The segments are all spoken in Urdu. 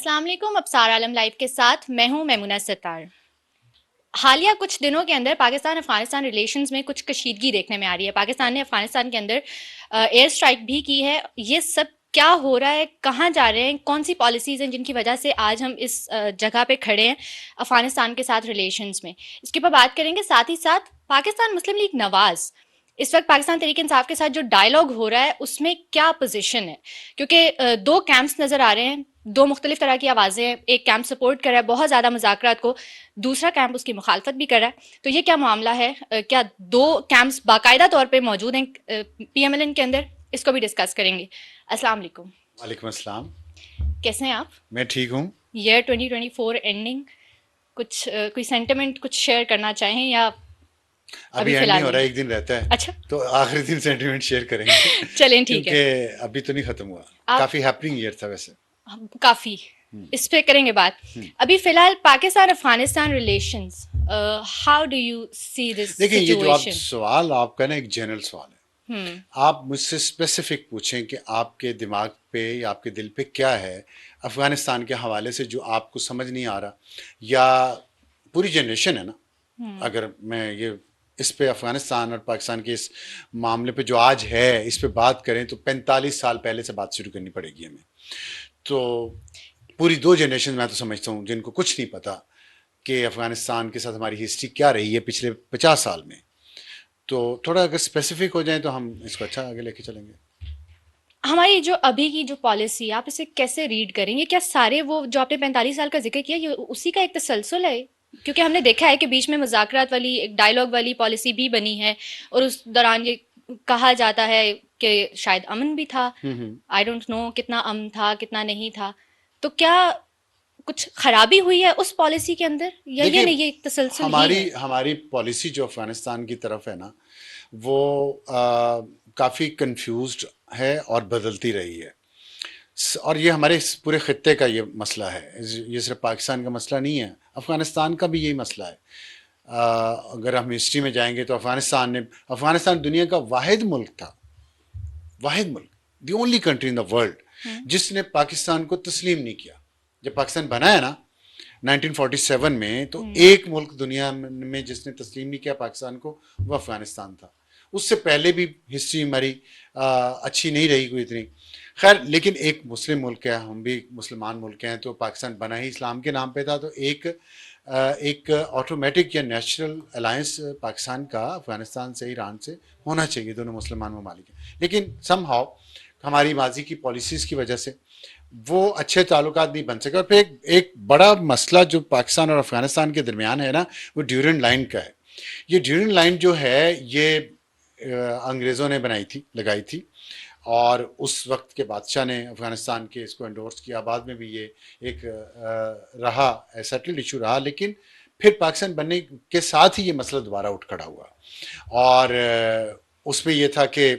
السلام علیکم، ابصار عالم لائیو کے ساتھ میں ہوں میمونہ ستار۔ حالیہ کچھ دنوں کے اندر پاکستان افغانستان ریلیشنز میں کچھ کشیدگی دیکھنے میں آ رہی ہے۔ پاکستان نے افغانستان کے اندر ایئر اسٹرائک بھی کی ہے۔ یہ سب کیا ہو رہا ہے، کہاں جا رہے ہیں، کون سی پالیسیز ہیں جن کی وجہ سے آج ہم اس جگہ پہ کھڑے ہیں افغانستان کے ساتھ ریلیشنز میں، اس کے اوپر بات کریں گے۔ ساتھ ہی ساتھ پاکستان مسلم لیگ نواز اس وقت پاکستان تحریک انصاف کے ساتھ جو ڈائلاگ ہو رہا ہے اس میں کیا پوزیشن ہے، کیونکہ دو کیمپس نظر آ رہے ہیں، دو مختلف طرح کی آوازیں ہیں۔ ایک کیمپ سپورٹ کر رہا ہے بہت زیادہ مذاکرات کو، دوسرا کیمپ اس کی مخالفت بھی کر رہا ہے۔ تو یہ کیا معاملہ ہے؟ کیا دو کیمپس باقاعدہ طور پہ موجود ہیں پی ایم ایل این کے اندر؟ اس کو بھی ڈسکس کریں گے۔ السلام علیکم۔ وعلیکم السلام۔ کیسے ہیں آپ؟ میں ٹھیک ہوں۔ ایئر 2024 اینڈنگ، کچھ کوئی سینٹیمنٹ کچھ شیئر کرنا چاہیں یا ابھی اینڈ نہیں ہو رہا ہے، ایک دن رہتا ہے۔ اچھا، تو آخری دن سینٹیمنٹ شیئر کریں گے چلیں ٹھیک ہے۔ کیونکہ ابھی تو نہیں ختم ہوا، کافی ہیپننگ ایئر تھا ویسے، کافی اس پہ کریں گے بات۔ ابھی فی الحال Pakistan Afghanistan relations, how do you see this? دیکھیں یہ جو آپ سوال آپ کا نا ایک جنرل سوال ہے، آپ مجھ سے اسپیسیفک پوچھیں کہ آپ کے دماغ پہ یا آپ کے دل پہ کیا ہے افغانستان کے حوالے سے جو آپ کو سمجھ نہیں آ رہا، یا پوری جنریشن ہے نا، اگر میں یہ اس پہ افغانستان اور پاکستان کے اس معاملے پہ جو آج ہے اس پہ بات کریں تو 45 سال پہلے سے بات شروع کرنی پڑے گی ہمیں۔ تو پوری دو جنریشن میں تو سمجھتا ہوں جن کو کچھ نہیں پتا کہ افغانستان کے ساتھ ہماری ہسٹری کیا رہی ہے پچھلے 50 سال میں، تو تھوڑا اگر اسپیسیفک ہو جائیں تو ہم اس کو اچھا آگے لے کے چلیں گے۔ ہماری جو ابھی کی جو پالیسی، آپ اسے کیسے ریڈ کریں گے؟ کیا سارے وہ جو آپ نے 45 سال کا ذکر کیا یہ اسی کا ایک تسلسل ہے؟ کیونکہ ہم نے دیکھا ہے کہ بیچ میں مذاکرات والی ایک ڈائلاگ والی پالیسی بھی بنی ہے، اور اس دوران یہ کہا جاتا ہے کہ شاید امن بھی تھا۔ آئی ڈونٹ نو کتنا امن تھا کتنا نہیں تھا۔ تو کیا کچھ خرابی ہوئی ہے اس پالیسی کے اندر، یا یہ نہیں، یہ ایک تسلسل ہی ہے؟ ہماری پالیسی جو افغانستان کی طرف ہے نا وہ کافی کنفیوزڈ ہے اور بدلتی رہی ہے، اور یہ ہمارے پورے خطے کا یہ مسئلہ ہے، یہ صرف پاکستان کا مسئلہ نہیں ہے، افغانستان کا بھی یہی مسئلہ ہے۔ اگر ہم ہسٹری میں جائیں گے تو افغانستان دنیا کا واحد ملک تھا، واحد ملک، the only country in the world جس نے پاکستان کو تسلیم نہیں کیا۔ جب پاکستان بنا ہے نا 1947 میں، تو ایک ملک دنیا میں جس نے تسلیم نہیں کیا پاکستان کو وہ افغانستان تھا۔ اس سے پہلے بھی ہسٹری ہماری اچھی نہیں رہی کوئی اتنی، خیر، لیکن ایک مسلم ملک ہے، ہم بھی مسلمان ملک ہیں، تو پاکستان بنا ہی اسلام کے نام پہ تھا، تو ایک آٹومیٹک یا نیچرل الائنس پاکستان کا افغانستان سے ایران سے ہونا چاہیے، دونوں مسلمان ممالک ہیں، لیکن سم ہاؤ ہماری ماضی کی پالیسیز کی وجہ سے وہ اچھے تعلقات نہیں بن سکے۔ اور پھر ایک بڑا مسئلہ جو پاکستان اور افغانستان کے درمیان ہے نا وہ ڈیورنڈ لائن کا ہے۔ یہ ڈیورنڈ لائن جو ہے یہ انگریزوں نے لگائی تھی، اور اس وقت کے بادشاہ نے افغانستان کے اس کو انڈورس کیا، بعد میں بھی یہ ایک رہا سیٹلڈ ایشو رہا، لیکن پھر پاکستان بننے کے ساتھ ہی یہ مسئلہ دوبارہ اٹھ کھڑا ہوا، اور اس میں یہ تھا کہ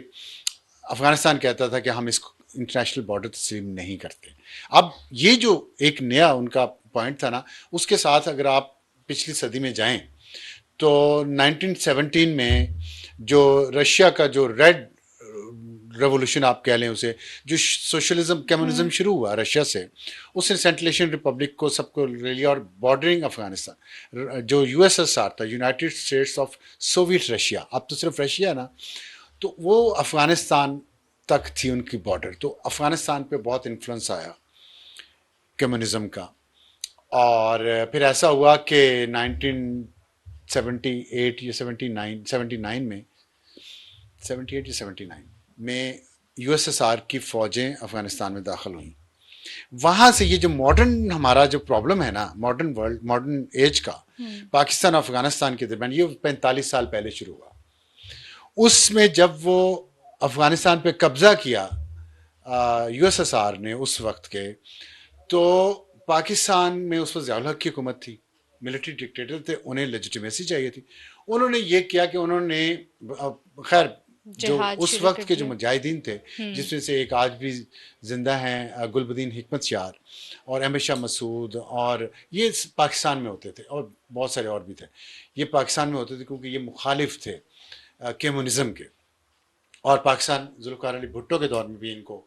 افغانستان کہتا تھا کہ ہم اس کو انٹرنیشنل بارڈر تسلیم نہیں کرتے۔ اب یہ جو ایک نیا ان کا پوائنٹ تھا نا، اس کے ساتھ اگر آپ پچھلی صدی میں جائیں تو 1917 میں جو رشیا کا جو ریڈ ریولوشن آپ کہہ لیں اسے، جو سوشلزم کمیونزم شروع ہوا رشیا سے، اس نے سینٹرل ایشین ریپبلک کو سب کو لے لیا، اور بارڈرنگ افغانستان جو یو ایس ایس آر تھا، United States of Soviet Russia, اب تو صرف رشیا نا، تو وہ افغانستان تک تھی ان کی بارڈر، تو افغانستان پہ بہت انفلوئنس آیا کمیونزم کا، اور پھر ایسا ہوا کہ 1978 یا 79 میں 78 یا 79 میں یو ایس ایس آر کی فوجیں افغانستان میں داخل ہوئیں۔ وہاں سے یہ جو ماڈرن ہمارا جو پرابلم ہے نا، ماڈرن ورلڈ، ماڈرن ایج کا پاکستان اور افغانستان کے درمیان، یہ 45 سال پہلے شروع ہوا۔ اس میں جب وہ افغانستان پہ قبضہ کیا یو ایس ایس آر نے اس وقت کے، تو پاکستان میں اس وقت ضیاء الحق کی حکومت تھی، ملٹری ڈکٹیٹر تھے، انہیں لیجیٹیمیسی چاہیے تھی۔ انہوں نے یہ کیا کہ انہوں نے خیر جو اس وقت کے جو مجاہدین تھے، جس میں سے ایک آج بھی زندہ ہیں گلبدین حکمت یار اور احمد شاہ مسعود، اور یہ پاکستان میں ہوتے تھے، اور بہت سارے اور بھی تھے، یہ پاکستان میں ہوتے تھے کیونکہ یہ مخالف تھے کمیونزم کے، اور پاکستان ذوالفقار علی بھٹو کے دور میں بھی ان کو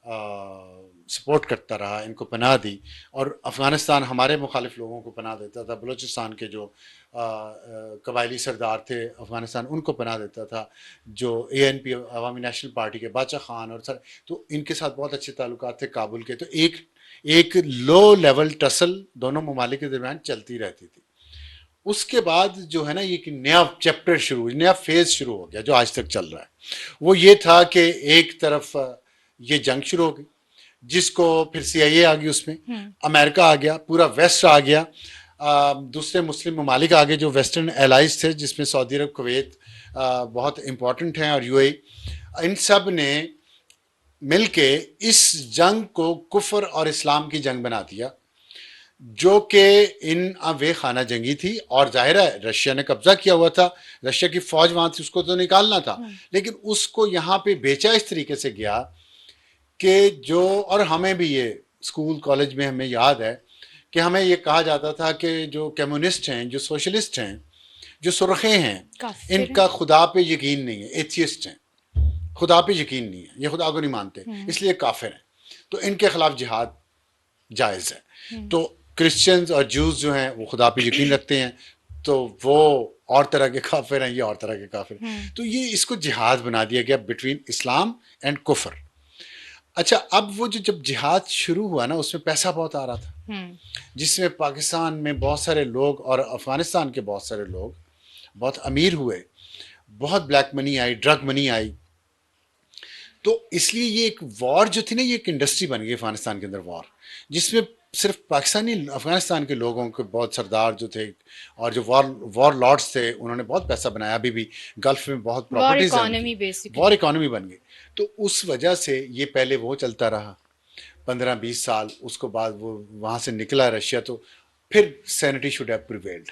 سپورٹ کرتا رہا، ان کو پناہ دی، اور افغانستان ہمارے مخالف لوگوں کو پناہ دیتا تھا، بلوچستان کے جو قبائلی سردار تھے افغانستان ان کو پناہ دیتا تھا، جو ANP عوامی نیشنل پارٹی کے بادشاہ خان اور تو ان کے ساتھ بہت اچھے تعلقات تھے کابل کے، تو ایک لو لیول ٹسل دونوں ممالک کے درمیان چلتی رہتی تھی۔ اس کے بعد جو ہے نا یہ کہ نیا چیپٹر نیا فیز شروع ہو گیا جو آج تک چل رہا ہے، وہ یہ تھا کہ ایک طرف یہ جنگ شروع ہو گئی، جس کو پھر CIA آ گئی، اس میں امریکہ آ گیا، پورا ویسٹ آ گیا، دوسرے مسلم ممالک آگے جو ویسٹرن الائز تھے، جس میں سعودی عرب، کویت بہت امپورٹنٹ ہیں، اور UAE، ان سب نے مل کے اس جنگ کو کفر اور اسلام کی جنگ بنا دیا، جو کہ وے خانہ جنگی تھی، اور ظاہر ہے رشیا نے قبضہ کیا ہوا تھا، رشیا کی فوج وہاں تھی، اس کو تو نکالنا تھا، لیکن اس کو یہاں پہ بیچا اس طریقے سے گیا کہ اور ہمیں بھی یہ اسکول کالج میں ہمیں یاد ہے کہ ہمیں یہ کہا جاتا تھا کہ جو کمیونسٹ ہیں، جو سوشلسٹ ہیں، جو سرخے ہیں، ان کا خدا پہ یقین نہیں ہے، ایتھیسٹ ہیں، خدا پہ یقین نہیں ہے، یہ خدا کو نہیں مانتے، اس لیے کافر ہیں، تو ان کے خلاف جہاد جائز ہے۔ تو کرسچنز اور جوز جو ہیں وہ خدا پہ یقین رکھتے ہیں، تو وہ اور طرح کے کافر ہیں، یہ اور طرح کے کافر ہیں، تو یہ اس کو جہاد بنا دیا گیا بٹوین اسلام اینڈ کفر۔ اچھا، اب وہ جب جہاد شروع ہوا نا، اس میں پیسہ بہت آ رہا تھا، جس میں پاکستان میں بہت سارے لوگ اور افغانستان کے بہت سارے لوگ بہت امیر ہوئے، بہت بلیک منی آئی، ڈرگ منی آئی، تو اس لیے یہ ایک وار جو تھی نا، یہ ایک انڈسٹری بن گئی افغانستان کے اندر، وار، جس میں صرف پاکستانی افغانستان کے لوگوں کے بہت سردار جو تھے اور جو وار لارڈس تھے، انہوں نے بہت پیسہ بنایا، ابھی بھی گلف میں بہت پراپرٹیز ہیں، وار اکانومی بن گئی۔ تو اس وجہ سے یہ پہلے وہ چلتا رہا 15-20 سال، اس کو بعد وہ وہاں سے نکلا رشیا، تو پھر سینٹی شوڈ ہیو پریویلڈ،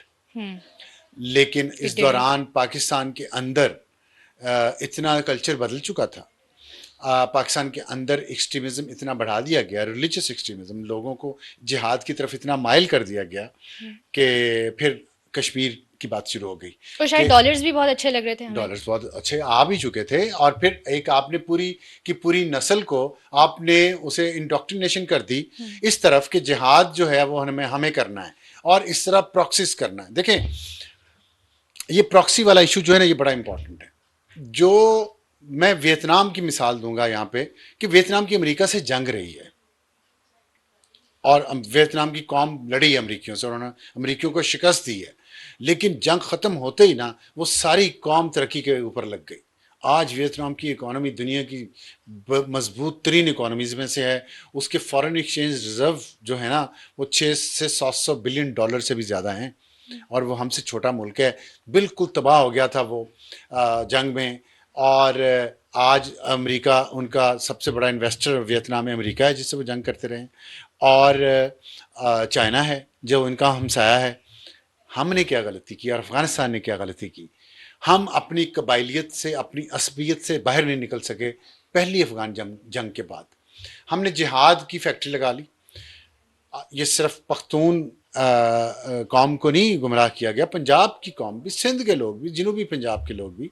لیکن اس دوران پاکستان کے اندر اتنا کلچر بدل چکا تھا، پاکستان کے اندر ایکسٹریمزم اتنا بڑھا دیا گیا، ریلیجس ایکسٹریمزم، لوگوں کو جہاد کی طرف اتنا مائل کر دیا گیا کہ پھر کشمیر کی بات شروع ہو گئی، اور شاید ڈالرز بھی بہت اچھے لگ رہے تھے، ڈالرز بہت اچھے آ بھی چکے تھے، اور پھر ایک آپ نے پوری کی پوری نسل کو آپ نے اسے انڈوکٹرینیشن کر دی اس طرف کہ جہاد جو ہے وہ ہمیں کرنا ہے، اور اس طرح پراکسیز کرنا ہے۔ دیکھیں یہ پراکسی والا ایشو جو ہے نا، یہ بڑا امپورٹنٹ ہے۔ جو میں ویتنام کی مثال دوں گا یہاں پہ، کہ ویتنام کی امریکہ سے جنگ رہی ہے، اور ویتنام کی قوم لڑی امریکیوں سے، انہوں نے امریکیوں کو شکست دی ہے، لیکن جنگ ختم ہوتے ہی نا وہ ساری قوم ترقی کے اوپر لگ گئی۔ آج ویتنام کی اکانومی دنیا کی مضبوط ترین اکانومیز میں سے ہے، اس کے فارن ایکسچینج ریزرو جو ہے نا وہ 600 سے 700 بلین ڈالر سے بھی زیادہ ہیں، اور وہ ہم سے چھوٹا ملک ہے، بالکل تباہ ہو گیا تھا وہ جنگ میں، اور آج امریکہ ان کا سب سے بڑا انویسٹر ویتنام میں امریکہ ہے، جس سے وہ جنگ کرتے رہے، اور چائنا ہے جو ان کا ہمسایہ ہے۔ ہم نے کیا غلطی کی اور افغانستان نے کیا غلطی کی؟ ہم اپنی قبائلیت سے، اپنی عصبیت سے باہر نہیں نکل سکے پہلی افغان جنگ کے بعد۔ ہم نے جہاد کی فیکٹری لگا لی، یہ صرف پختون قوم کو نہیں گمراہ کیا گیا، پنجاب کی قوم بھی، سندھ کے لوگ بھی، جنوبی پنجاب کے لوگ بھی،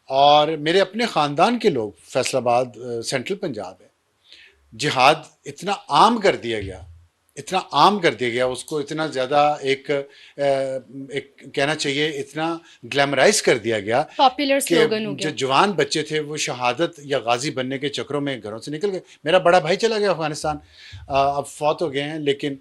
اور میرے اپنے خاندان کے لوگ، فیصل آباد سینٹرل پنجاب ہے، جہاد اتنا عام کر دیا گیا، اتنا عام کر دیا گیا، اس کو اتنا زیادہ ایک کہنا چاہیے اتنا گلیمرائز کر دیا گیا پاپولر کہ سلوگن ہو جو گیا۔ جوان بچے تھے وہ شہادت یا غازی بننے کے چکروں میں گھروں سے نکل گئے۔ میرا بڑا بھائی چلا گیا افغانستان، اب فوت ہو گئے ہیں، لیکن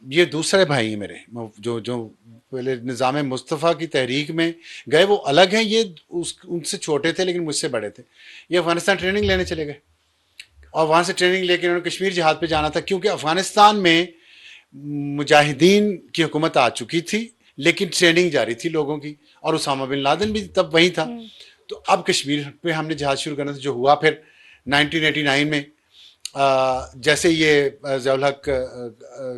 یہ دوسرے بھائی ہیں میرے جو پہلے نظام مصطفیٰ کی تحریک میں گئے، وہ الگ ہیں، یہ ان سے چھوٹے تھے لیکن مجھ سے بڑے تھے، یہ افغانستان ٹریننگ لینے چلے گئے، اور وہاں سے ٹریننگ لے کے انہوں نے کشمیر جہاد پہ جانا تھا، کیونکہ افغانستان میں مجاہدین کی حکومت آ چکی تھی لیکن ٹریننگ جاری تھی لوگوں کی، اور اسامہ بن لادن بھی تب وہیں تھا، تو اب کشمیر پہ ہم نے جہاد شروع کرنا تھا، جو ہوا پھر 1989 میں جیسے یہ ضیاء الحق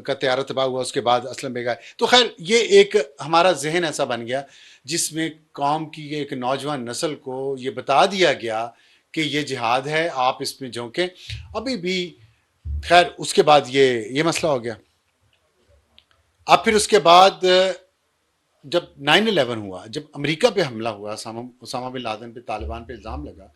کا طیارہ تباہ ہوا، اس کے بعد اسلم بیگ آئے، تو خیر یہ ایک ہمارا ذہن ایسا بن گیا جس میں قوم کی ایک نوجوان نسل کو یہ بتا دیا گیا کہ یہ جہاد ہے، آپ اس میں جھونکیں۔ ابھی بھی خیر اس کے بعد یہ مسئلہ ہو گیا۔ اب پھر اس کے بعد جب 9/11 ہوا، جب امریکہ پہ حملہ ہوا، اسامہ بن لادن پہ طالبان پہ الزام لگا،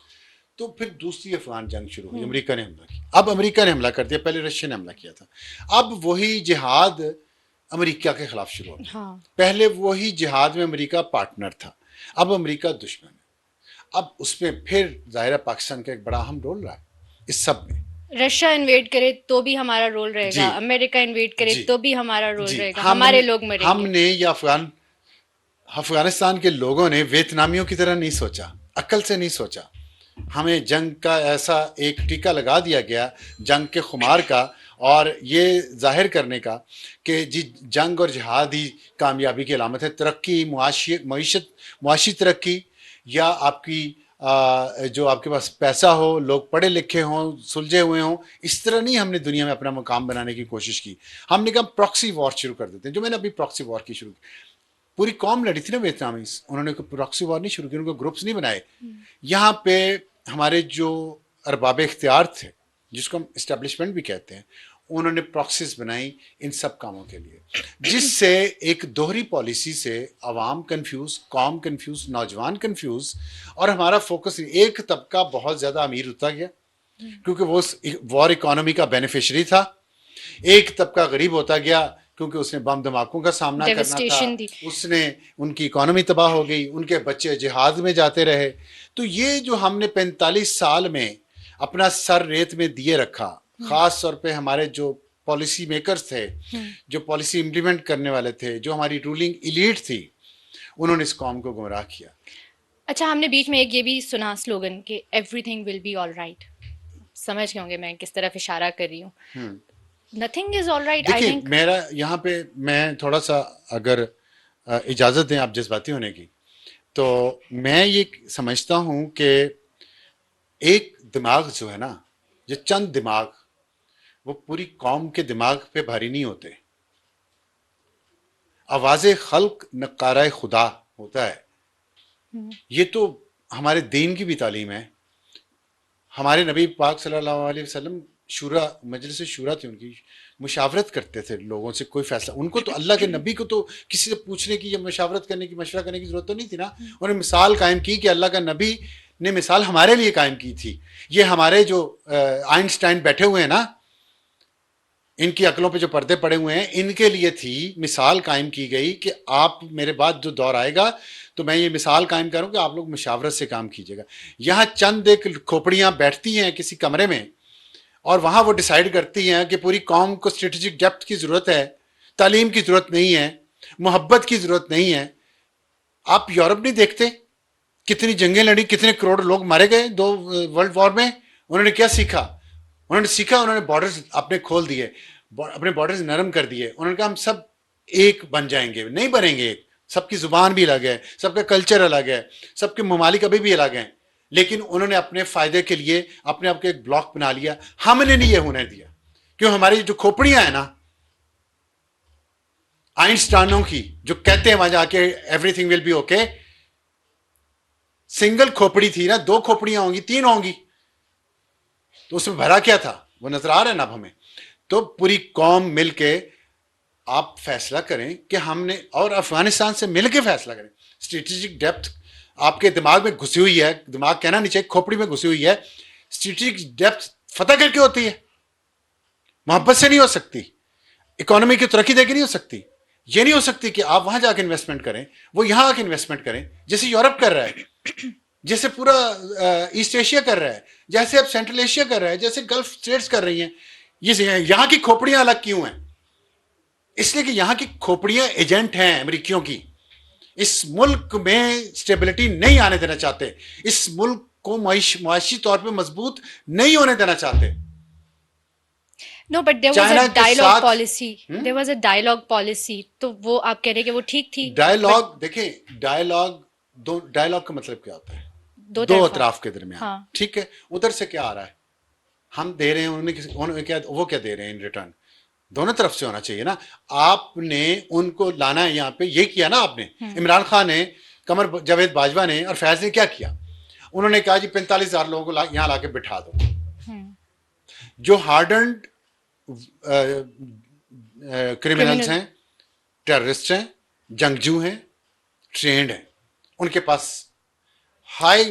تو پھر دوسری افغان جنگ شروع ہوئی, امریکہ نے حملہ کیا. اب امریکہ نے حملہ کر دیا, پہلے رشیا نے حملہ کیا تھا. اب وہی جہاد امریکہ کے خلاف شروع ہو گیا. ہاں پہلے وہی جہاد میں امریکہ پارٹنر تھا, اب امریکہ دشمن ہے. اب اس میں پھر ظاہر ہے پاکستان کا ایک بڑا اہم رول رہا ہے اس سب میں. رشیا انویڈ کرے تو بھی ہمارا رول رہے جی گا, امریکہ انویڈ کرے جی تو بھی ہمارا رول جی, رہے گا, ہمارے لوگ مریں ہم گے. نے یا افغانستان کے لوگوں نے ویتنامیوں کی طرح نہیں سوچا, عقل سے نہیں سوچا. ہمیں جنگ کا ایسا ایک ٹیکہ لگا دیا گیا, جنگ کے خمار کا, اور یہ ظاہر کرنے کا کہ جی جنگ اور جہاد ہی کامیابی کی علامت ہے. ترقی, معاشی ترقی, یا آپ کی جو آپ کے پاس پیسہ ہو, لوگ پڑھے لکھے ہوں, سلجھے ہوئے ہوں, اس طرح نہیں ہم نے دنیا میں اپنا مقام بنانے کی کوشش کی. ہم نے کہا پراکسی وار شروع کر دیتے ہیں, جو میں نے ابھی پراکسی وار کی شروع کی. پوری قوم لڑی تھی نا ویتنامیز, انہوں نے پراکسی وار نہیں شروع کی, انہوں نے گروپس نہیں بنائے. یہاں پہ ہمارے جو ارباب اختیار تھے, جس کو ہم اسٹیبلشمنٹ بھی کہتے ہیں, انہوں نے پراکسیز بنائی ان سب کاموں کے لیے, جس سے ایک دوہری پالیسی سے عوام کنفیوز, قوم کنفیوز, نوجوان کنفیوز, اور ہمارا فوکس ایک طبقہ بہت زیادہ امیر ہوتا گیا کیونکہ وہ وار اکانومی کا بینیفیشری تھا, ایک طبقہ غریب ہوتا گیا کیونکہ اس نے بم دھماکوں کا سامنا کرنا تھا, ڈیوسٹیشن دی. اس نے, ان کی اکانومی تباہ ہو گئی, ان کے بچے جہاد میں جاتے رہے. تو یہ جو ہم نے 45 سال میں اپنا سر ریت میں دیے رکھا, خاص طور پہ ہمارے جو پالیسی میکرز تھے, جو پالیسی امپلیمنٹ کرنے والے تھے, جو ہماری رولنگ ایلیٹ تھی, انہوں نے اس قوم کو گمراہ کیا. اچھا, ہم نے بیچ میں ایک یہ بھی سنا سلوگن کہ everything will be all right. سمجھ گئے ہوں گے میں کس طرف اشارہ کر رہی ہوں. نتھنگ از آل رائٹ, آئی دیکھیے تھنک. میرا یہاں پہ میں تھوڑا سا اگر اجازت دیں آپ جذباتی ہونے کی, تو میں یہ سمجھتا ہوں کہ ایک دماغ جو ہے نا, یہ چند دماغ, وہ پوری قوم کے دماغ پہ بھاری نہیں ہوتے. آواز خلق نقارہ خدا ہوتا ہے. یہ تو ہمارے دین کی بھی تعلیم ہے. ہمارے نبی پاک صلی اللہ علیہ وسلم شورا, مجلس شورا تھی ان کی, مشاورت کرتے تھے لوگوں سے کوئی فیصلہ. ان کو تو اللہ کے نبی کو تو کسی سے پوچھنے کی یا مشاورت کرنے کی, مشورہ کرنے کی ضرورت تو نہیں تھی نا. انہوں نے مثال قائم کی کہ اللہ کا نبی نے مثال ہمارے لیے قائم کی تھی. یہ ہمارے جو آئنسٹائن بیٹھے ہوئے ہیں نا, ان کی عقلوں پہ جو پردے پڑے ہوئے ہیں, ان کے لیے تھی مثال قائم کی گئی کہ آپ میرے بعد جو دور آئے گا تو میں یہ مثال قائم کروں کہ آپ لوگ مشاورت سے کام کیجیے گا. یہاں چند ایک کھوپڑیاں بیٹھتی ہیں کسی کمرے میں, اور وہاں وہ ڈیسائیڈ کرتی ہیں کہ پوری قوم کو اسٹریٹجک ڈیپتھ کی ضرورت ہے, تعلیم کی ضرورت نہیں ہے, محبت کی ضرورت نہیں ہے. آپ یورپ نہیں دیکھتے کتنی جنگیں لڑی, کتنے کروڑ لوگ مارے گئے 2 ورلڈ وار میں. انہوں نے کیا سیکھا؟ انہوں نے بارڈرز اپنے کھول دیے, اپنے بارڈرز نرم کر دیے. انہوں نے کہا ہم سب ایک بن جائیں گے. نہیں بنیں گے ایک, سب کی زبان بھی الگ ہے, سب کا کلچر الگ ہے, سب کے ممالک ابھی بھی الگ ہیں, لیکن انہوں نے اپنے فائدے کے لیے اپنے آپ کو ایک بلاک بنا لیا. ہم نے نہیں یہ ہونے دیا, کیوں ہماری جو کھوپڑیاں ہیں نا آئنسٹائنوں کی, جو کہتے ہیں وہاں جا کے everything will be okay, single کھوپڑی تھی نا, 2 کھوپڑیاں ہوں گی, 3 ہوں گی, تو اس میں بھرا کیا تھا وہ نظر آ رہا ہے نا اب ہمیں. تو پوری قوم مل کے آپ فیصلہ کریں کہ ہم نے, اور افغانستان سے مل کے فیصلہ کریں. اسٹریٹجک ڈیپتھ آپ کے دماغ میں گھسی ہوئی ہے, دماغ کہنا نہیں چاہیے, کھوپڑی میں گھسی ہوئی ہے. اسٹریٹجک ڈیپتھ فتح کر کے ہوتی ہے, محبت سے نہیں ہو سکتی, اکانومی کی ترقی دے کے نہیں ہو سکتی. یہ نہیں ہو سکتی کہ آپ وہاں جا کے انویسٹمنٹ کریں, وہ یہاں آ کے انویسٹمنٹ کریں, جیسے یورپ کر رہا ہے, جیسے پورا ایسٹ ایشیا کر رہا ہے, جیسے اب سینٹرل ایشیا کر رہا ہے, جیسے گلف اسٹیٹس کر رہی ہیں. یہاں کی کھوپڑیاں الگ کیوں ہیں؟ اس لیے کہ یہاں کی کھوپڑیاں ایجنٹ ہیں امریکیوں کی. اس ملک میں اسٹیبلٹی نہیں آنے دینا چاہتے, اس ملک کو معاشی طور پہ مضبوط نہیں ہونے دینا چاہتے. No but there was a dialogue policy, there was a dialogue policy, تو وہ آپ کہہ رہے کہ وہ ٹھیک تھی. ڈائلاگ دیکھیں, ڈائلاگ کا مطلب کیا ہوتا ہے؟ دو اطراف کے درمیان, ٹھیک ہے. ادھر سے کیا آ رہا ہے, ہم دے رہے ہیں, وہ کیا دے رہے ہیں ان ریٹرن. دونوں طرف سے ہونا چاہیے نا. آپ نے ان کو لانا ہے یہاں پہ, یہ کیا نا آپ نے, عمران خان نے, قمر جاوید باجوہ نے اور فیض نے کیا کیا؟ انہوں نے کہا جی 45,000 لوگوں کو یہاں لا کے بٹھا دو. جو ہارڈنڈ کرمنلز ہیں, ٹیررسٹ ہیں, جنگجو ہیں, ٹرینڈ ہیں, ان کے پاس ہائی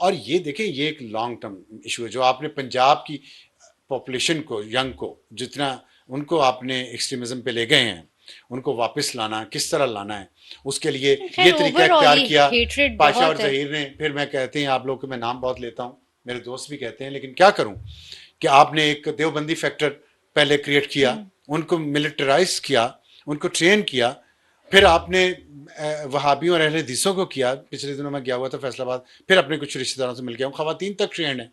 اور یہ دیکھیں یہ ایک لانگ ٹرم ایشو ہے. جو آپ نے پنجاب کی پاپولیشن کو ینگ کو جتنا ان کو آپ نے ایکسٹریمزم پہ لے گئے ہیں ان کو واپس لانا کس طرح لانا ہے اس کے لیے خیر یہ طریقہ اوور آل اختیار ہی کیا ہیٹریڈ پاشا اور بہت ہے. ظہیر نے. پھر میں کہتے ہیں آپ لوگ کو میں نام بہت لیتا ہوں میرے دوست بھی کہتے ہیں لیکن کیا کروں کہ آپ نے ایک دیوبندی فیکٹر پہلے کریٹ کیا ان کو ملٹرائز کیا ان کو ٹرین کیا پھر آپ نے وہابیوں اور اہل حدیثوں کو کیا. پچھلے دنوں میں گیا ہوا تھا فیصل آباد پھر اپنے کچھ رشتہ داروں سے مل گیا ہوں. خواتین تک ٹرینڈ ہیں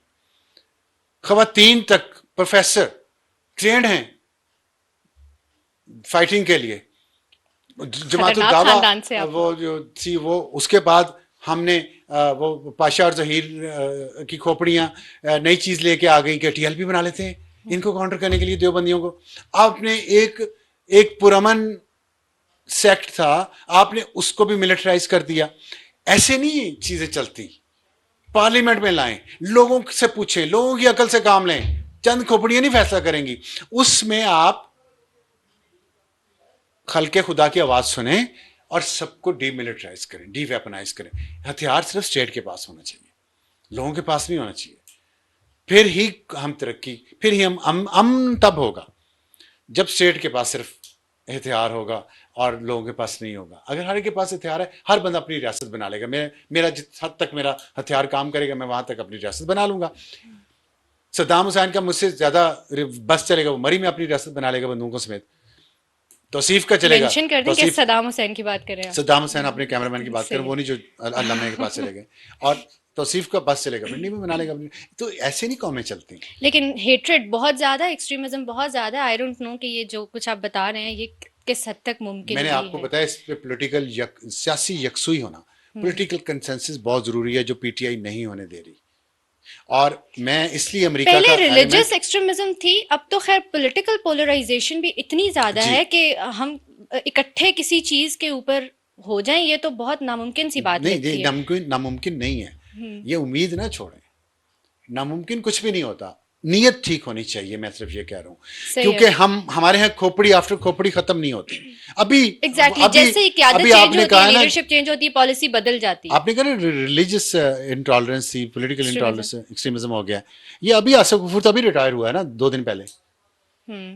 خواتین تک پروفیسر ٹرینڈ ہیں فائٹنگ کے لیے. جماعت خطرناک خاندان سے الدعوہ آپ. وہ جو تھی وہ اس کے بعد ہم نے وہ پاشا اور ظہیر کی کھوپڑیاں نئی چیز لے کے آ گئی کہ ٹی ایل پی بنا لیتے ہیں ان کو کاؤنٹر کرنے کے لیے دیوبندیوں کو. آپ نے ایک پرامن سیکٹ تھا آپ نے اس کو بھی ملٹرائز کر دیا. ایسے نہیں چیزیں چلتی. پارلیمنٹ میں لائیں لوگوں سے پوچھیں لوگوں کی عقل سے کام لیں. چند کھوپڑیاں نہیں فیصلہ کریں گی. اس میں آپ خلق خدا کی آواز سنیں اور سب کو ڈی ملٹرائز کریں ڈی ویپنائز کریں. ہتھیار صرف اسٹیٹ کے پاس ہونا چاہیے لوگوں کے پاس نہیں ہونا چاہیے. پھر ہی ہم ترقی پھر ہی ہم امن تب ہوگا جب اسٹیٹ کے پاس صرف ہتھیار ہوگا اور لوگوں کے پاس نہیں ہوگا. اگر ہر ایک کے پاس ہتھیار ہے ہر بندہ اپنی ریاست بنا لے گا. میرا جس حد تک میرا ہتھیار کام کرے گا میں وہاں تک اپنی ریاست بنا لوں گا. صدام حسین کا مجھ سے زیادہ بس چلے گا وہ مری میں اپنی ریاست بنا لے گا بندوقوں سمیت. توصیف کا چلے گا مینشن کر دیں کہ توصیف صدام حسین کی بات کر رہے ہیں آپ. صدام حسین اپنے کیمرہ مین کی بات کریں صحیح وہ نہیں جو علامہ کے پاس چلے گئے. اور توصیف کا بس چلے گا پنڈی میں بنا لے گا. تو ایسے نہیں قومیں چلتی. لیکن ہیٹریڈ بہت زیادہ ایکسٹریمزم بہت زیادہ. آئی ڈونٹ نو کہ یہ جو کچھ آپ بتا رہے ہیں یہ کس حد تک ممکن میں نے بھی آپ کو ہے. بتایا اس پہ پولیٹیکل سیاسی یکسوئی ہونا پولیٹیکل کنسنسس بہت ضروری ہے جو پی ٹی آئی نہیں ہونے دے رہی. اور میں اس لیے امریکہ پہلے کا ریلیجس ایکسٹریمزم تھی اب تو خیر پولیٹیکل پولرائزیشن بھی اتنی زیادہ جی ہے کہ ہم اکٹھے کسی چیز کے اوپر ہو جائیں یہ تو بہت ناممکن سی بات نہیں لگتی ہے. ناممکن نہیں ہے. یہ امید نہ چھوڑیں. ناممکن کچھ بھی نہیں ہوتا. نیت ٹھیک ہونی چاہیے. میں صرف یہ کہہ رہا ہوں صحیح ہے. کیونکہ ہمارے ہاں کھوپڑی آفٹر کھوپڑی ختم نہیں ہوتی. ایگزیکٹلی جیسے ہی قیادت ابھی آپ چینج نے ہوتی ہے کہا نا لیڈرشپ چینج ہوتی ہے پالیسی بدل جاتی ہے. آپ نے کہا نا ریلیجس انٹالرنس تھی پولیٹیکل ایکسٹریمزم. انٹالرنس ایکسٹریمزم ہو گیا. یہ ابھی آصف غفور تو ابھی ریٹائر ہوا ہے نا 2 دن پہلے.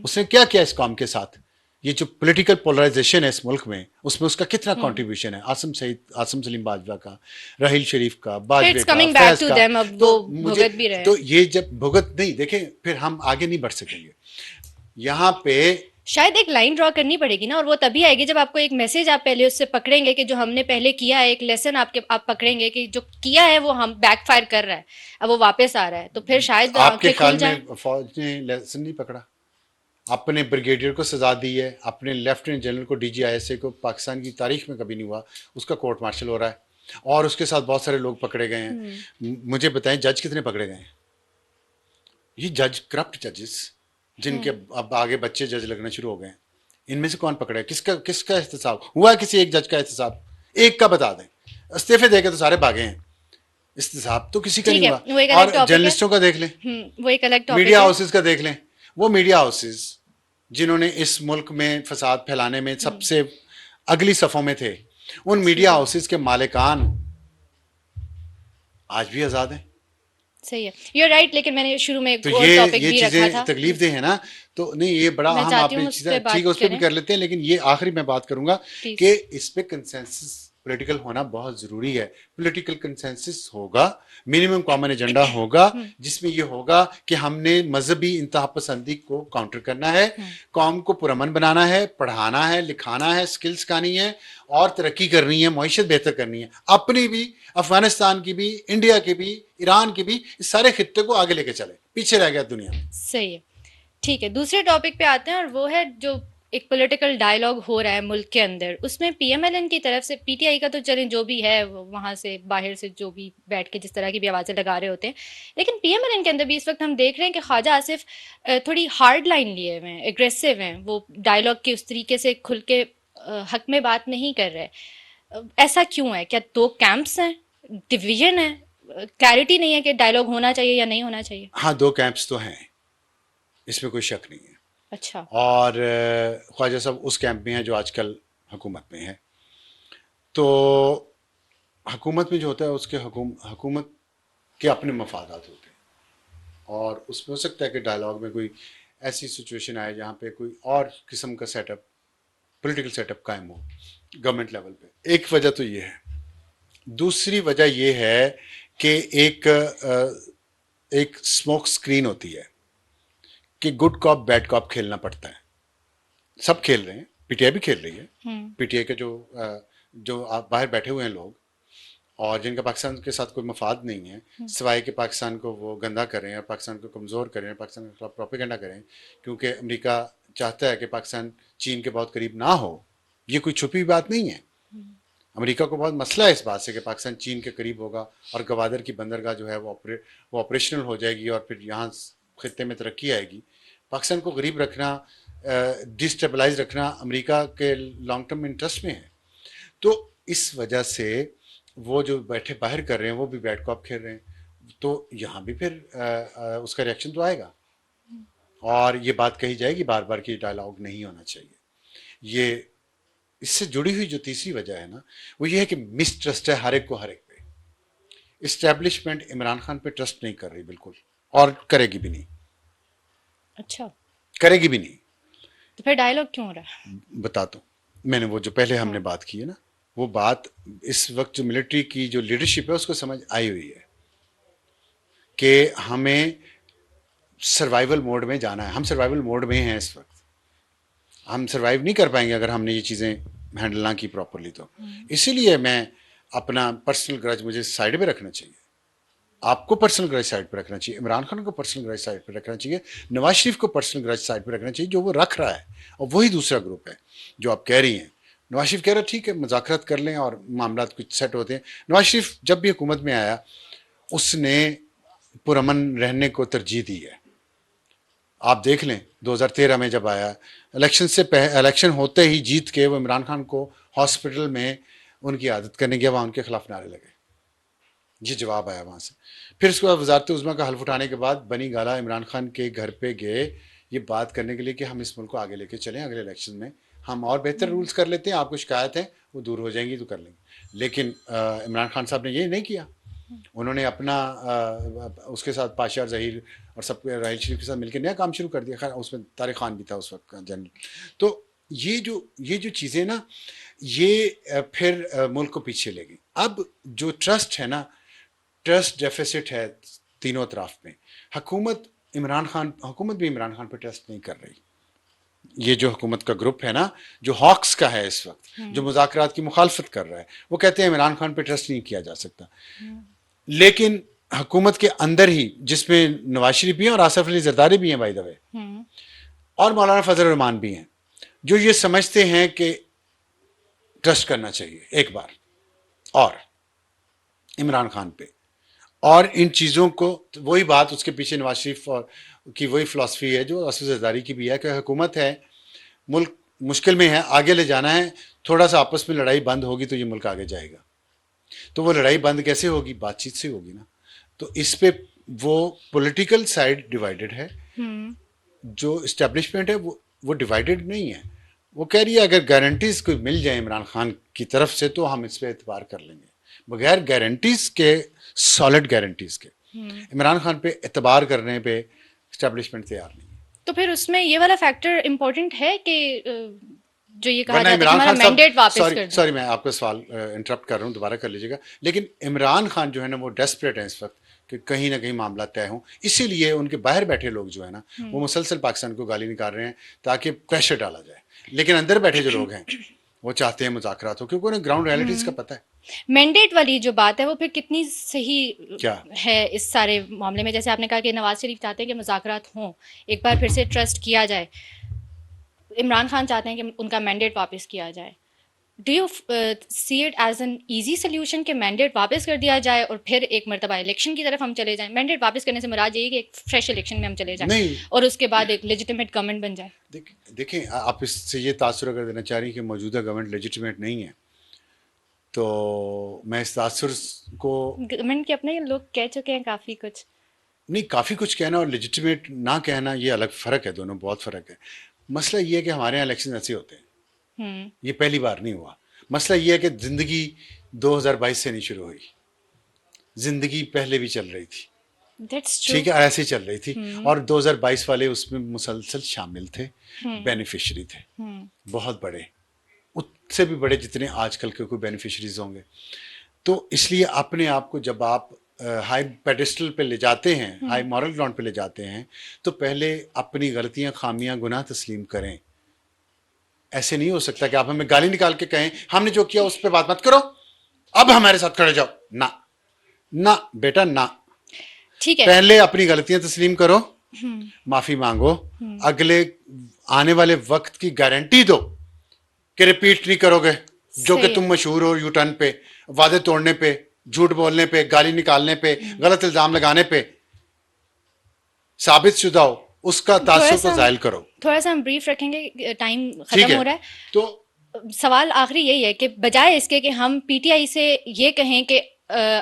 اس نے کیا کیا اس قوم کے ساتھ. یہ جو پولیٹیکل پولرائزیشن ہے اس ملک میں اس کا کتنا کنٹریبیوشن ہے. عاصم سلیم باجوہ کا راحیل شریف کا باجوے کا فیض کا. تو یہ جب بھگت نہیں دیکھیں پھر ہم آگے نہیں بڑھ سکیں گے. یہاں پہ شاید ایک لائن ڈرا کرنی پڑے گی نا اور وہ تبھی آئے گی جب آپ کو ایک میسج آپ پہلے اس سے پکڑیں گے کہ جو ہم نے پہلے کیا ہے ایک لیسن آپ پکڑیں گے کہ جو کیا ہے وہ ہم بیک فائر کر رہا ہے اب وہ واپس آ رہا ہے تو پھر شاید آپ کے آنکھیں کھل خیال جائیں. میں فوج نے لیسن نہیں پکڑا. اپنے بریگیڈیئر کو سزا دی ہے اپنے لیفٹیننٹ جنرل کو D G I S A کو پاکستان کی تاریخ میں کبھی نہیں ہوا اس کا کورٹ مارشل ہو رہا ہے اور اس کے ساتھ بہت سارے لوگ پکڑے گئے ہیں. مجھے بتائیں جج کتنے پکڑے گئے ہیں. یہ جج کرپٹ ججز جن کے اب آگے بچے جج لگنا شروع ہو گئے ہیں ان میں سے کون پکڑے. کس کا احتساب ہوا. کسی ایک جج کا احتساب ایک کا بتا دیں. استعفے دے کے تو سارے بھاگے ہیں. احتساب تو کسی کا نہیں ہوا. اور جرنلسٹوں کا دیکھ لیں وہ ایک الگ ٹاپک میڈیا ہے. ہاؤسز کا دیکھ لیں. وہ میڈیا ہاؤسز جنہوں نے اس ملک میں فساد پھیلانے میں سب سے اگلی صفوں میں تھے ان میڈیا ہاؤسز کے مالکان آج بھی آزاد ہیں. صحیح ہے یو رائٹ. لیکن میں نے شروع میں ایک تو اور ٹاپک یہ بھی رکھا چیزیں تھا. تکلیف دہ ہیں نا. تو نہیں یہ بڑا میں اہم چاہتی آپ ہوں نے اس چیزیں پہ ٹھیک ہے بات اس پہ بھی کریں کر لیتے ہیں لیکن یہ آخری میں بات کروں گا پلیز. کہ اس پہ کنسنسس پولیٹیکل ہونا بہت ضروری ہے. پولیٹیکل کنسنسس ہوگا منیمم کامن ایجنڈا ہوگا جس میں یہ ہوگا کہ ہم نے مذہبی انتہا پسندی کو کاؤنٹر کرنا ہے قوم کو پرامن بنانا ہے پڑھانا ہے لکھانا ہے اسکلز سکھانی ہے اور ترقی کرنی ہے معیشت بہتر کرنی ہے اپنی بھی افغانستان کی بھی انڈیا کی بھی ایران کی بھی اس سارے خطے کو آگے لے کے چلے. پیچھے رہ گیا دنیا میں. صحیح ہے ٹھیک ہے. دوسرے ٹاپک پہ آتے ہیں اور وہ ہے جو ایک پولیٹیکل ڈائلاگ ہو رہا ہے ملک کے اندر اس میں پی ایم ایل این کی طرف سے پی ٹی آئی کا تو چلیں جو بھی ہے وہاں سے باہر سے جو بھی بیٹھ کے جس طرح کی بھی آوازیں لگا رہے ہوتے ہیں لیکن پی ایم ایل این کے اندر بھی اس وقت ہم دیکھ رہے ہیں کہ خواجہ آصف تھوڑی ہارڈ لائن لیے ہوئے ہیں ایگریسو ہیں. وہ ڈائلاگ کے اس طریقے سے کھل کے حق میں بات نہیں کر رہے. ایسا کیوں ہے؟ کیا 2 کیمپس ہیں ڈویژن ہے کلیئرٹی نہیں ہے کہ ڈائلاگ ہونا چاہیے یا نہیں ہونا چاہیے؟ ہاں 2 کیمپس تو ہیں اس میں کوئی شک نہیں ہے. اچھا. اور خواجہ صاحب اس کیمپ میں ہیں جو آج کل حکومت میں ہے. تو حکومت میں جو ہوتا ہے اس کے حکومت کہ اپنے مفادات ہوتے ہیں، اور اس میں ہو سکتا ہے کہ ڈائلاگ میں کوئی ایسی سچویشن آئے جہاں پہ کوئی اور قسم کا setup, political setup قائم ہو گورنمنٹ لیول پہ. ایک وجہ تو یہ ہے. دوسری وجہ یہ ہے کہ ایک اسموک اسکرین ہوتی ہے کہ گڈ کاپ بیڈ کاپ کھیلنا پڑتا ہے. سب کھیل رہے ہیں، پی ٹی آئی بھی کھیل رہی ہے. پی ٹی آئی کے جو باہر بیٹھے ہوئے ہیں لوگ، اور جن کا پاکستان کے ساتھ کوئی مفاد نہیں ہے سوائے کہ پاکستان کو وہ گندا کریں اور پاکستان کو کمزور کریں، پاکستان کے خلاف پروپیگنڈا کریں، کیونکہ امریکہ چاہتا ہے کہ پاکستان چین کے بہت قریب نہ ہو. یہ کوئی چھپی بات نہیں ہے. امریکہ کو بہت مسئلہ ہے اس بات سے کہ پاکستان چین کے قریب ہوگا اور گوادر کی بندرگاہ جو ہے وہ آپریشنل ہو جائے گی اور پھر یہاں خطے میں ترقی آئے گی. پاکستان کو غریب رکھنا، ڈسٹیبلائز رکھنا امریکہ کے لانگ ٹرم انٹرسٹ میں ہے. تو اس وجہ سے وہ جو بیٹھے باہر کر رہے ہیں وہ بھی بیڈ کاپ کھیل رہے ہیں. تو یہاں بھی پھر اس کا ریئیکشن تو آئے گا، اور یہ بات کہی جائے گی بار بار کہ ڈائلاگ نہیں ہونا چاہیے. یہ اس سے جڑی ہوئی جو تیسری وجہ ہے نا، وہ یہ ہے کہ مس ٹرسٹ ہے ہر ایک کو ہر ایک پہ. اسٹیبلشمنٹ عمران خان پہ ٹرسٹ نہیں کر رہی بالکل، اور کرے گی بھی نہیں. اچھا، کرے گی بھی نہیں. تو پھر ڈائلاگ کیوں ہو رہا ہے؟ بتاتا ہوں. میں نے وہ جو پہلے ہم نے بات کی ہے نا، وہ بات اس وقت جو ملٹری کی جو لیڈرشپ ہے اس کو سمجھ آئی ہوئی ہے کہ ہمیں سروائیول موڈ میں جانا ہے. ہم سروائیول موڈ میں ہیں اس وقت. ہم سروائیو نہیں کر پائیں گے اگر ہم نے یہ چیزیں ہینڈل نہ کی پراپرلی. تو اسی لیے میں اپنا پرسنل گرج مجھے سائڈ پہ رکھنا چاہیے. آپ کو پرسنل گرج سائڈ پہ رکھنا چاہیے، عمران خان کو پرسنل گرج سائڈ پہ رکھنا چاہیے، نواز شریف کو پرسنل گرج سائڈ پہ رکھنا چاہیے جو وہ رکھ رہا ہے. اور وہی دوسرا گروپ ہے جو آپ کہہ رہی ہیں. نواز شریف کہہ رہا ہے ٹھیک ہے مذاکرات کر لیں اور معاملات کچھ سیٹ ہوتے ہیں. نواز شریف جب بھی حکومت میں آیا اس نے پرامن رہنے کو ترجیح دی ہے. آپ دیکھ لیں 2013 میں جب آیا، الیکشن ہوتے ہی جیت کے وہ عمران خان کو ہاسپٹل میں ان کی عادت کرنے گیا، وہاں ان کے خلاف نعرے لگے. یہ جواب آیا وہاں سے. پھر اس کے بعد وزارت عظمیٰ کا حلف اٹھانے کے بعد بنی گالا عمران خان کے گھر پہ گئے یہ بات کرنے کے لیے کہ ہم اس ملک کو آگے لے کے چلیں، اگلے الیکشن میں ہم اور بہتر رولز کر لیتے ہیں، آپ کو شکایت ہے وہ دور ہو جائیں گی تو کر لیں گے. لیکن عمران خان صاحب نے یہ نہیں کیا. انہوں نے اپنا اس کے ساتھ پاشا ظہیر اور سب راحیل شریف کے ساتھ مل کے نیا کام شروع کر دیا. خیر اس میں طارق خان بھی تھا اس وقت کا جنرل. تو یہ جو چیزیں نا یہ پھر ملک کو پیچھے لے گئی. اب جو ٹرسٹ ہے نا، ٹرسٹ ڈیفیسٹ ہے تینوں اطراف میں. حکومت بھی عمران خان پہ ٹرسٹ نہیں کر رہی. یہ جو حکومت کا گروپ ہے نا جو ہاکس کا ہے اس وقت، جو مذاکرات کی مخالفت کر رہا ہے، وہ کہتے ہیں عمران خان پہ ٹرسٹ نہیں کیا جا سکتا. لیکن حکومت کے اندر ہی جس میں نواز شریف بھی ہیں اور آصف علی زرداری بھی ہیں بائی دا وے، اور مولانا فضل الرحمان بھی ہیں، جو یہ سمجھتے ہیں کہ ٹرسٹ کرنا چاہیے ایک بار اور عمران خان پہ. اور ان چیزوں کو وہی بات اس کے پیچھے نواز شریف اور کی وہی فلسفی ہے جو آصف زرداری کی بھی ہے کہ حکومت ہے، ملک مشکل میں ہے، آگے لے جانا ہے، تھوڑا سا آپس میں لڑائی بند ہوگی تو یہ ملک آگے جائے گا. تو وہ لڑائی بند کیسے ہوگی؟ بات چیت سے ہوگی نا. تو اس پہ وہ پولیٹیکل سائڈ ڈیوائیڈڈ ہے. جو اسٹیبلشمنٹ ہے وہ ڈیوائیڈڈ نہیں ہے. وہ کہہ رہی ہے اگر گارنٹیز کوئی مل جائے عمران خان کی طرف سے تو ہم اس پہ اعتبار کر لیں گے. بغیر گارنٹیز کے، سالڈ گارنٹیز کے، عمران خان پہ اعتبار کرنے پہ اسٹیبلشمنٹ تیار نہیں ہے. تو پھر اس میں یہ والا فیکٹر امپورٹنٹ ہے کہ جو یہ کہا ورنہ جاتا ہے کہ عمران ہمارا خان صاحب، مینڈیٹ واپس کر دیں. سوری میں آپ کا سوال انٹرپٹ کر رہا ہوں، دوبارہ کر لیجیے گا. لیکن عمران خان جو ہے نا وہ ڈیسپریٹ ہیں اس وقت کہ کہیں نہ کہیں معاملہ طے ہوں. اسی لیے ان کے باہر بیٹھے لوگ جو ہے نا وہ مسلسل پاکستان کو گالی نکال رہے ہیں تاکہ پریشر ڈالا جائے. لیکن اندر بیٹھے جو لوگ ہیں وہ چاہتے ہیں مذاکرات ہو، کیونکہ انہیں گراؤنڈ ریالٹیز کا پتہ ہے. مینڈیٹ والی جو بات ہے وہ پھر کتنی صحیح کیا ہے اس سارے معاملے میں؟ جیسے آپ نے کہا کہ نواز شریف چاہتے ہیں کہ مذاکرات ہوں، ایک بار پھر سے ٹرسٹ کیا جائے. عمران خان چاہتے ہیں کہ ان کا مینڈیٹ واپس کیا جائے. Do you see it as an easy solution کہ مینڈیٹ واپس کر دیا جائے اور پھر ایک مرتبہ الیکشن کی طرف ہم چلے جائیں؟ مینڈیٹ واپس کرنے سے مراد یہی کہ ایک فریش الیکشن میں ہم چلے جائیں اور اس کے بعد ایک لیجیٹیمیٹ گورنمنٹ بن جائے. دیکھیں آپ اس سے یہ تاثر اگر دینا چاہ رہی ہیں کہ موجودہ گورنمنٹ لیجیٹیمیٹ نہیں ہے تو میں اس تاثر کو، گورنمنٹ کے اپنے لوگ کہہ چکے ہیں کافی کچھ. نہیں، کافی کچھ کہنا اور لیجیٹیمیٹ نہ کہنا یہ الگ فرق ہے، دونوں بہت فرق ہے. مسئلہ یہ ہے کہ ہمارے یہاں الیکشن ایسے ہوتے ہیں، یہ پہلی بار نہیں ہوا. مسئلہ یہ ہے کہ زندگی 2022 سے نہیں شروع ہوئی. زندگی پہلے بھی چل رہی تھی, That's true. ٹھیک ہے, ایسے چل رہی تھی, اور 2022 والے اس میں مسلسل شامل تھے, بینیفیشری تھے بہت بڑے, اس سے بھی بڑے جتنے آج کل کے کوئی بینیفیشریز ہوں گے. تو اس لیے اپنے آپ کو جب آپ ہائی پیڈسٹل پہ لے جاتے ہیں, ہائی مورل گراؤنڈ پہ لے جاتے ہیں, تو پہلے اپنی غلطیاں, خامیاں, گناہ تسلیم کریں. ایسے نہیں ہو سکتا کہ آپ ہمیں گالی نکال کے کہیں ہم نے جو کیا اس پہ بات مت کرو, اب ہمارے ساتھ کھڑے جاؤ. نہ بیٹا نہ, ٹھیک ہے, پہلے اپنی غلطیاں تسلیم کرو, معافی مانگو, اگلے آنے والے وقت کی گارنٹی دو کہ ریپیٹ نہیں کرو گے. جو کہ تم مشہور ہو یو ٹرن پہ, وعدے توڑنے پہ, جھوٹ بولنے پہ, گالی نکالنے پہ, غلط الزام لگانے پہ ثابت شدہ ہو, اس کا تاثر کو زائل کرو. تھوڑا سا ہم بریف رکھیں گے, ٹائم ٹھیک ختم ہو رہا ہے. تو سوال آخری یہی ہے کہ بجائے اس کے کہ ہم پی ٹی آئی سے یہ کہیں کہ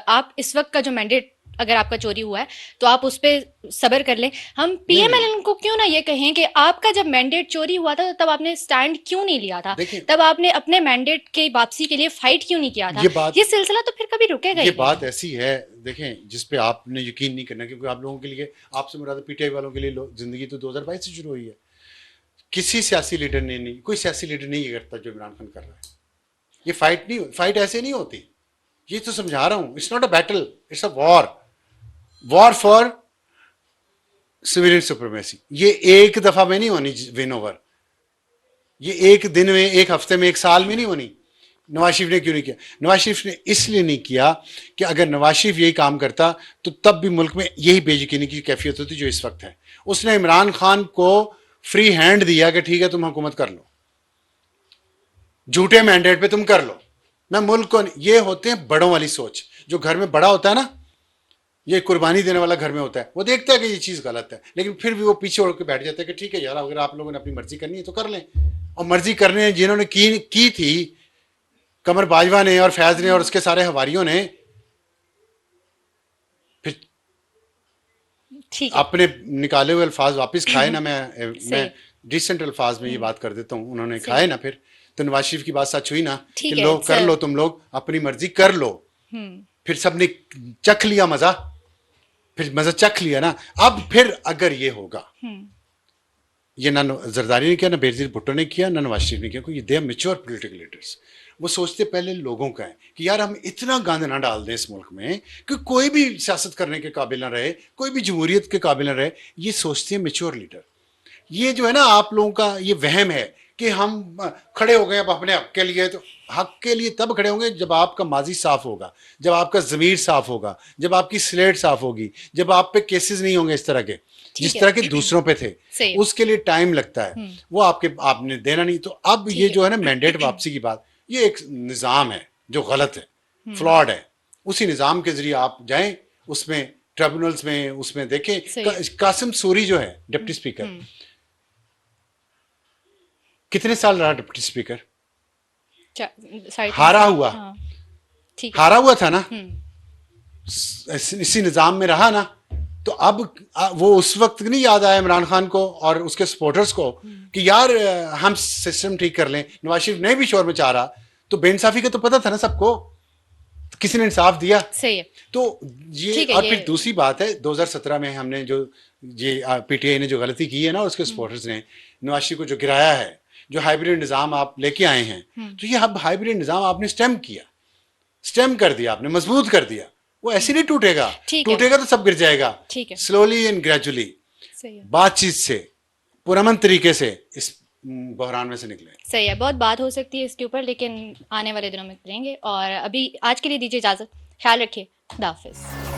آپ اس وقت کا جو مینڈیٹ اگر آپ کا چوری ہوا ہے تو آپ اس پہ صبر کر لیں, ہم پی ایم ایل این کو کیوں نہ یہ کہیں کہ آپ کا جب مینڈیٹ چوری ہوا تھا تب آپ نے اسٹینڈ کیوں نہیں لیا تھا, تب آپ نے اپنے مینڈیٹ کی واپسی کے لیے فائٹ کیوں نہیں کیا تھا. یہ سلسلہ تو پھر کبھی رکے گا. یہ بات ایسی ہے, دیکھیں, جس پہ آپ نے یقین نہیں کرنا, کیونکہ آپ لوگوں کے لیے, آپ سے مراد پی ٹی آئی والوں کے لیے زندگی تو 2022 سے شروع ہوئی ہے. کسی سیاسی لیڈر نے نہیں, کوئی سیاسی لیڈر نہیں یہ کرتا جو عمران خان کر رہا ہے. یہ فائٹ نہیں, فائٹ ایسے نہیں ہوتی, یہ تو سمجھا رہا ہوں. It's not a battle, it's a war, war for sovereign supremacy. یہ ایک دفعہ میں نہیں ہونی ون اوور, یہ ایک دن میں, ایک ہفتے میں, ایک سال میں نہیں ہونی. نواز شریف نے کیوں نہیں کیا؟ نواز شریف نے اس لیے نہیں کیا کہ اگر نواز شریف یہی کام کرتا تو تب بھی ملک میں یہی بے یقینی کی کیفیت ہوتی جو اس وقت ہے. اس نے عمران خان کو فری ہینڈ دیا کہ ٹھیک ہے تم حکومت کر لو, جھوٹے مینڈیٹ پہ تم کر لو, میں ملک کو. یہ ہوتے ہیں بڑوں والی سوچ. جو گھر میں بڑا ہوتا ہے نا, یہ قربانی دینے والا گھر میں ہوتا ہے, وہ دیکھتا ہے کہ یہ چیز غلط ہے, لیکن پھر بھی وہ پیچھے اڑ کے بیٹھ جاتا ہے کہ ٹھیک ہے یار, اگر آپ لوگوں نے اپنی مرضی کرنی ہے تو کر لیں. اور مرضی کرنے جنہوں نے کی تھی, قمر باجوہ نے اور فیض نے اور اس کے سارے حواریوں نے, پھر اپنے نکالے ہوئے الفاظ واپس کھائے نا. میں ڈیسنٹ الفاظ میں یہ بات کر دیتا ہوں, انہوں نے کھائے نا. پھر تو نواز شریف کی بات سچ ہوئی نا کہ لوگ کر لو, تم لوگ اپنی مرضی کر لو. پھر سب نے چکھ لیا مزہ, پھر مزہ چکھ لیا نا. اب پھر اگر یہ ہوگا, یہ نہ زرداری نے کیا, نہ بینظیر بھٹو نے کیا, نہ نواز شریف نے کیا, کیونکہ they are mature political leaders. وہ سوچتے پہلے لوگوں کا ہے کہ یار ہم اتنا گاند نہ ڈال دیں اس ملک میں کہ کوئی بھی سیاست کرنے کے قابل نہ رہے, کوئی بھی جمہوریت کے قابل نہ رہے. یہ سوچتے ہیں میچور لیڈر. یہ جو ہے نا آپ لوگوں کا یہ وہم ہے کہ ہم کھڑے ہو گئے اب اپنے حق کے لیے. تو حق کے لیے تب کھڑے ہوں گے جب آپ کا ماضی صاف ہوگا, جب آپ کا ضمیر صاف ہوگا, جب آپ کی سلیٹ صاف ہوگی, جب آپ پہ کیسز نہیں ہوں گے اس طرح کے جس طرح کے دوسروں پہ تھے. اس کے لیے ٹائم لگتا ہے, وہ آپ نے دینا نہیں. تو اب یہ جو ہے نا مینڈیٹ واپسی کی بات, یہ ایک نظام ہے جو غلط ہے, فلاڈ ہے. اسی نظام کے ذریعے آپ جائیں, اس میں ٹریبونلز میں, اس میں دیکھیں. قاسم سوری جو ہے ڈپٹی اسپیکر, کتنے سال رہا ڈپٹی اسپیکر؟ ہارا ہوا تھا نا, اسی نظام میں رہا نا. تو اب وہ اس وقت نہیں یاد آیا عمران خان کو اور اس کے سپورٹرز کو کہ یار ہم سسٹم ٹھیک کر لیں. نواز شریف نہیں بھی شور میں چاہ رہا, تو بے انصافی کا تو پتہ تھا نا سب کو, کسی نے انصاف دیا. صحیح ہے. تو یہ, اور پھر دوسری بات ہے 2017 میں ہم نے جو یہ پی ٹی آئی نے جو غلطی کی ہے نا, اس کے سپورٹرز نے نواز شریف کو جو گرایا ہے, جو ہائیبریڈ نظام آپ لے کے آئے ہیں, تو یہ اب ہائیبریڈ نظام آپ نے اسٹیم کر دیا, آپ نے مضبوط کر دیا. وہ ایسے نہیں ٹوٹے گا, ٹوٹے گا تو سب گر جائے گا. سلولی اینڈ گریجولی, بات چیت سے, پرامن طریقے سے اس بحران میں سے نکلے. صحیح ہے. بہت بات ہو سکتی ہے اس کے اوپر, لیکن آنے والے دنوں میں کریں گے. اور ابھی آج کے لیے دیجیے اجازت. خیال رکھیے. خدا حافظ.